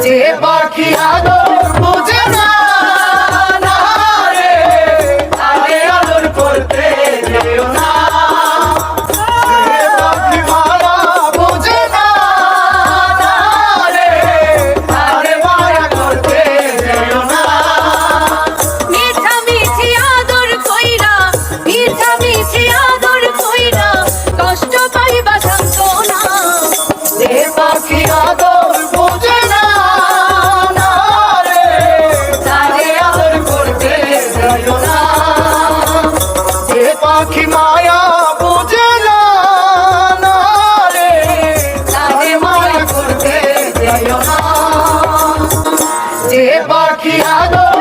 যে পাখি আদর বুঝে না, না রে, তারে আদর করতে যেও না। যে পাখি মায়া বুঝে না, না রে, তারে মায়া করতে যেও না। মিঠা মিঠি আদর কইরা, মিঠা মিঠি আদর কইরা কষ্ট পাইবা সান্ত্বনা। যে পাখি আদর বুঝে না, না রে, তারে আদর করতে যেও না। যে পাখি মায়া বুঝে না, না রে, তারে মায়া করতে যেও না। যে পাখি আদর